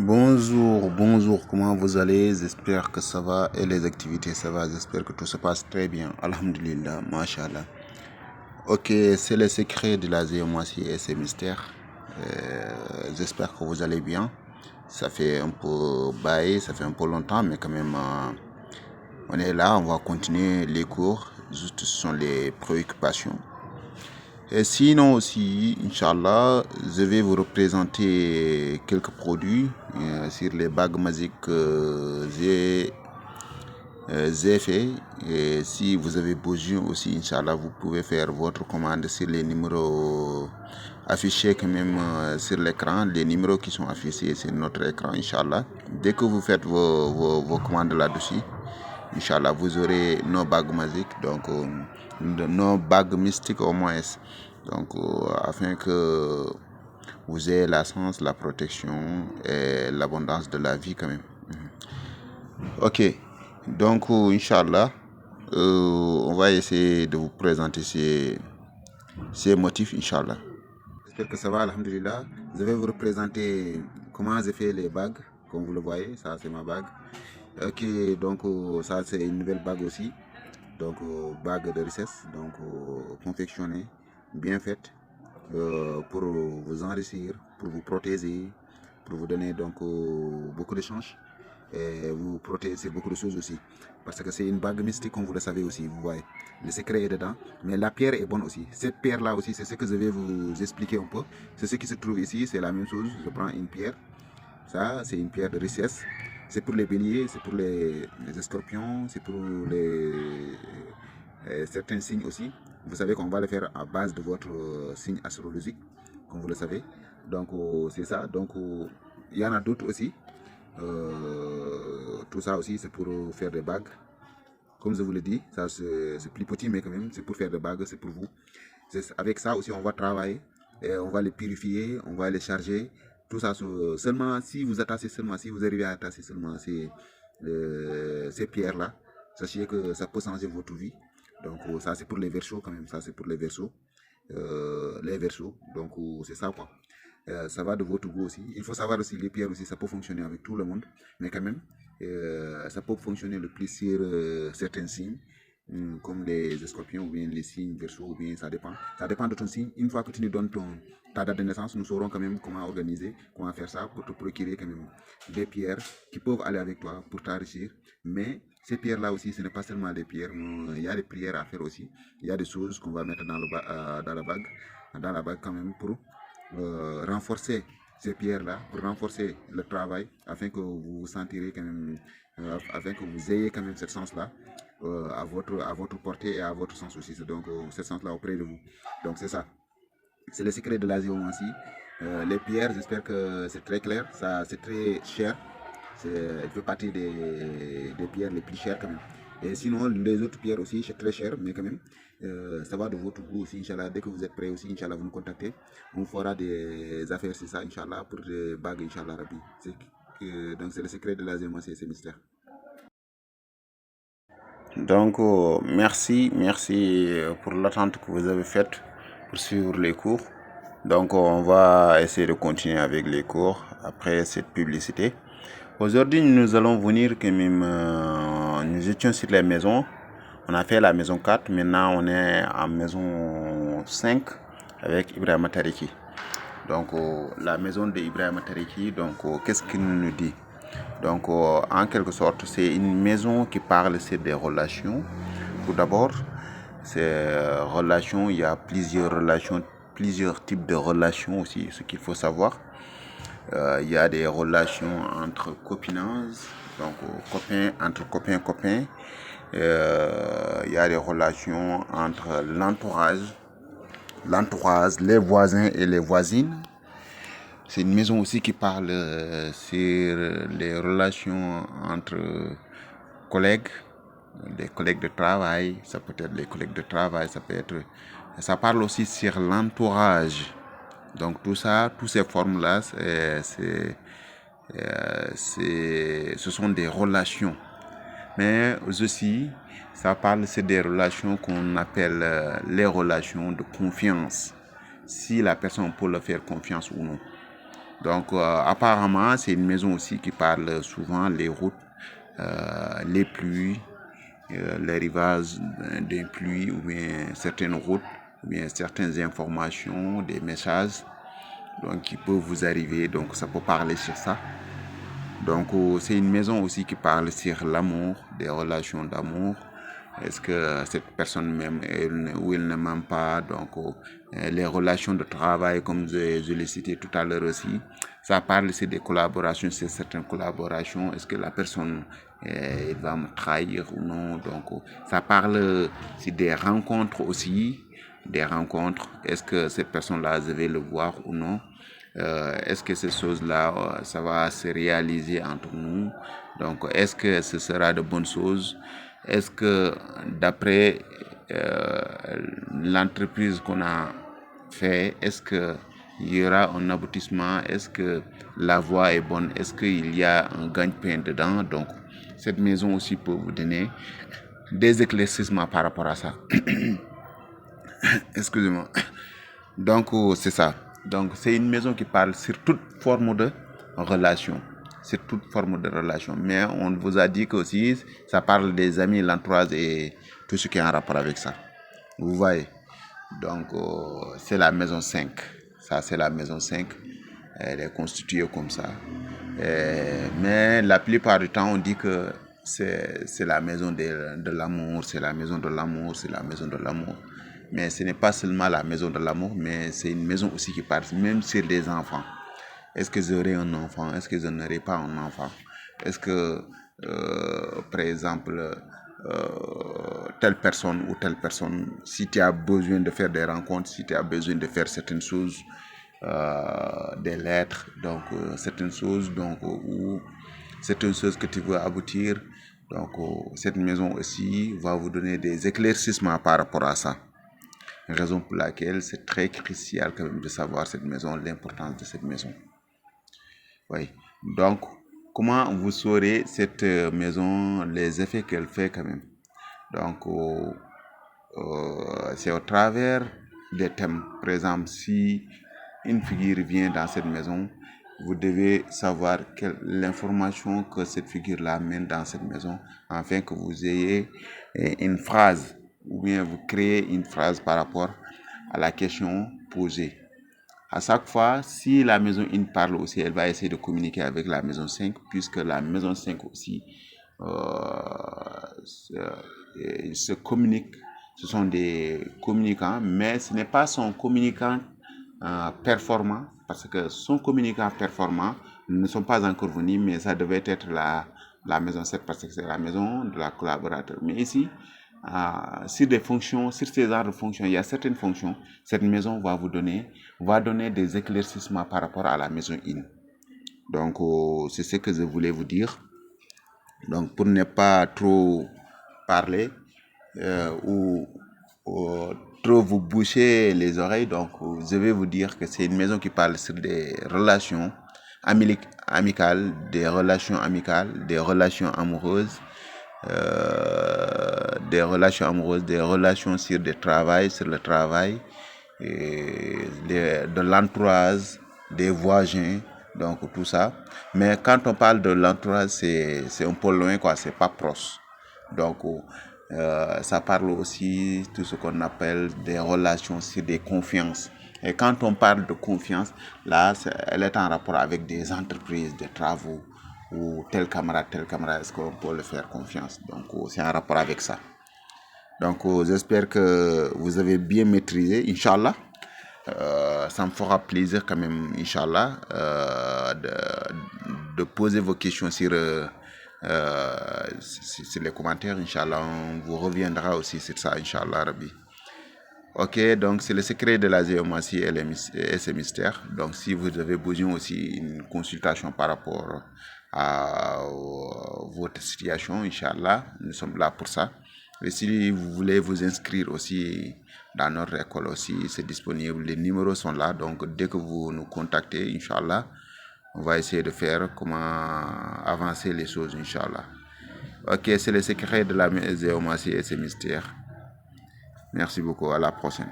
Bonjour, bonjour, comment vous allez? J'espère que ça va et les activités ça va, j'espère que tout se passe très bien. Alhamdulillah, mashallah. Ok, c'est le secret de la géomancie et ses mystères. J'espère que vous allez bien. Ça fait un peu bail, ça fait un peu longtemps, mais quand même, on est là, on va continuer les cours. Juste, ce sont les préoccupations. Et sinon aussi, Inch'Allah, je vais vous représenter quelques produits sur les bagues magiques que j'ai fait. Et si vous avez besoin aussi, Inch'Allah, vous pouvez faire votre commande sur les numéros affichés quand même sur l'écran, les numéros qui sont affichés sur notre écran, Inch'Allah. Dès que vous faites vos commandes là-dessus, Inch'Allah, vous aurez nos bagues magiques, donc nos bagues mystiques au moins. Donc, afin que vous ayez la chance, la protection et l'abondance de la vie quand même. Ok, donc Inch'Allah, on va essayer de vous présenter ces motifs, Inch'Allah. J'espère que ça va, Alhamdulillah. Je vais vous représenter comment j'ai fait les bagues, comme vous le voyez, ça c'est ma bague. Ok, donc ça c'est une nouvelle bague aussi. Donc bague de richesse, donc confectionnée, bien faite, pour vous enrichir, pour vous protéger, pour vous donner donc beaucoup de chance et vous protéger beaucoup de choses aussi. Parce que c'est une bague mystique, comme vous le savez aussi, vous voyez. Le secret est dedans, mais la pierre est bonne aussi. Cette pierre-là aussi, c'est ce que je vais vous expliquer un peu. C'est ce qui se trouve ici, c'est la même chose. Je prends une pierre, ça c'est une pierre de richesse. C'est pour les béliers, c'est pour les scorpions, c'est pour certains signes aussi. Vous savez qu'on va le faire à base de votre signe astrologique, comme vous le savez. Donc c'est ça. Donc il y en a d'autres aussi. Tout ça aussi c'est pour faire des bagues. Comme je vous l'ai dit, ça c'est plus petit mais quand même c'est pour faire des bagues, c'est pour vous. Avec ça aussi on va travailler, et on va les purifier, on va les charger. Tout ça seulement si vous attachez seulement, si vous arrivez à attacher seulement ces pierres-là, sachez que ça peut changer votre vie. Donc ça c'est pour les versos quand même, ça c'est pour les versos. Donc c'est ça quoi. Ça va de votre goût aussi. Il faut savoir aussi les pierres aussi, ça peut fonctionner avec tout le monde, mais quand même, ça peut fonctionner le plus sur certains signes, comme les scorpions ou bien les signes verso, ou bien ça dépend. Ça dépend de ton signe. Une fois que tu nous donnes ta date de naissance, nous saurons quand même comment organiser, comment faire ça pour te procurer quand même des pierres qui peuvent aller avec toi pour t'enrichir. Mais ces pierres-là aussi, ce n'est pas seulement des pierres, il y a des prières à faire aussi. Il y a des choses qu'on va mettre dans la bague quand même pour renforcer ces pierres-là, pour renforcer le travail, afin que vous vous sentirez quand même, afin que vous ayez quand même cette sens-là à votre portée et à votre sens aussi. Donc, cette sens-là auprès de vous. Donc, c'est ça. C'est le secret de la géomancie. Les pierres, j'espère que c'est très clair. Ça, c'est très cher. Elle fait partie des pierres les plus chères quand même. Et sinon, les autres pierres aussi, c'est très cher, mais quand même, ça va de votre goût aussi, Inch'Allah. Dès que vous êtes prêt aussi, Inch'Allah, vous nous contactez. On fera des affaires, c'est ça, Inch'Allah, pour des bagues, Inch'Allah, Rabbi. Donc, c'est le secret de la géomancie et ses mystères. Donc, merci pour l'attente que vous avez faite pour suivre les cours. Donc, on va essayer de continuer avec les cours après cette publicité. Aujourd'hui, nous allons venir quand même, nous étions sur les maisons. On a fait la maison 4, maintenant on est en maison 5 avec Ibrahim Tariki. Donc, la maison d'Ibrahim Tariki, donc, qu'est-ce qu'il nous dit? Donc, en quelque sorte, c'est une maison qui parle sur des relations. Tout d'abord, ces relations, il y a plusieurs relations, plusieurs types de relations aussi, ce qu'il faut savoir. Il y a des relations entre copinage, donc entre copains. Il y a des relations entre l'entourage, les voisins et les voisines. C'est une maison aussi qui parle sur les relations entre collègues, des collègues de travail. Ça peut être les collègues de travail, ça parle aussi sur l'entourage. Donc tout ça, toutes ces formes-là, ce sont des relations. Mais aussi, ça parle c'est des relations qu'on appelle les relations de confiance. Si la personne peut le faire confiance ou non. Donc, apparemment, c'est une maison aussi qui parle souvent les routes, les pluies, les rivages des pluies ou bien certaines routes, ou bien certaines informations, des messages donc, qui peuvent vous arriver. Donc, ça peut parler sur ça. Donc, c'est une maison aussi qui parle sur l'amour, des relations d'amour. Est-ce que cette personne m'aime ou elle ne m'aime pas? Donc, les relations de travail, comme je l'ai cité tout à l'heure aussi, ça parle aussi des collaborations, c'est certaines collaborations. Est-ce que la personne elle va me trahir ou non? Donc, ça parle c'est des rencontres aussi, des rencontres. Est-ce que cette personne-là, je vais le voir ou non? Est-ce que ces choses-là, ça va se réaliser entre nous? Donc, est-ce que ce sera de bonnes choses? Est-ce que d'après l'entreprise qu'on a fait, est-ce qu'il y aura un aboutissement? Est-ce que la voie est bonne? Est-ce qu'il y a un gagne-pain dedans? Donc, cette maison aussi peut vous donner des éclaircissements par rapport à ça. Excusez-moi. Donc, c'est ça. Donc, c'est une maison qui parle sur toute forme de relation. Sur toute forme de relation. Mais on vous a dit qu'aussi, ça parle des amis, l'entourage et tout ce qui est en rapport avec ça. Vous voyez. Donc, c'est la maison 5. Ça, c'est la maison 5. Elle est constituée comme ça. Mais la plupart du temps, on dit que c'est la maison de l'amour, c'est la maison de l'amour, c'est la maison de l'amour. Mais ce n'est pas seulement la maison de l'amour, mais c'est une maison aussi qui parle même sur les enfants. Est-ce que j'aurai un enfant? Est-ce que je n'aurai pas un enfant? Est-ce que, par exemple, telle personne ou telle personne, si tu as besoin de faire des rencontres, si tu as besoin de faire certaines choses, des lettres, donc certaines choses, donc ou certaines choses que tu veux aboutir, donc cette maison aussi va vous donner des éclaircissements par rapport à ça. Raison pour laquelle c'est très crucial quand même de savoir cette maison, l'importance de cette maison. Oui. Donc, comment vous saurez cette maison, les effets qu'elle fait quand même? Donc, c'est au travers des thèmes. Par exemple, si une figure vient dans cette maison, vous devez savoir l'information que cette figure-là mène dans cette maison, afin que vous ayez une phrase, ou bien vous créez une phrase par rapport à la question posée. À chaque fois, si la maison 1 parle aussi, elle va essayer de communiquer avec la maison 5, puisque la maison 5 aussi se communique. Ce sont des communicants, mais ce n'est pas son communicant performant, parce que son communicant performant ne sont pas encore venus, mais ça devait être la maison 7, parce que c'est la maison de la collaborateur. Mais ici, sur des fonctions, sur ces genres de fonctions, il y a certaines fonctions, cette maison va donner des éclaircissements par rapport à la maison 1. Donc, c'est ce que je voulais vous dire. Donc, pour ne pas trop parler ou trop vous boucher les oreilles, donc je vais vous dire que c'est une maison qui parle sur des relations amicales, des relations amicales, des relations amoureuses, des relations sur sur le travail, de l'entourage, des voisins, donc tout ça. Mais quand on parle de l'entourage, c'est un peu loin, quoi, c'est pas proche. Donc, ça parle aussi de ce qu'on appelle des relations sur des confiances. Et quand on parle de confiance, là, elle est en rapport avec des entreprises, des travaux, ou tel camarade, est-ce qu'on peut le faire confiance? Donc, c'est en rapport avec ça. Donc, j'espère que vous avez bien maîtrisé, Inch'Allah. Ça me fera plaisir quand même, Inch'Allah, de poser vos questions sur les commentaires, Inch'Allah. On vous reviendra aussi sur ça, Inch'Allah, Rabbi. Ok, donc c'est le secret de la géomancie et ses mystères. Donc si vous avez besoin aussi d'une consultation par rapport à votre situation, Inch'Allah, nous sommes là pour ça. Et si vous voulez vous inscrire aussi dans notre école aussi, c'est disponible. Les numéros sont là, donc dès que vous nous contactez, Inch'Allah, on va essayer de faire comment avancer les choses, Inch'Allah. Ok, c'est le secret de la géomancie et ses mystères. Merci beaucoup, à la prochaine.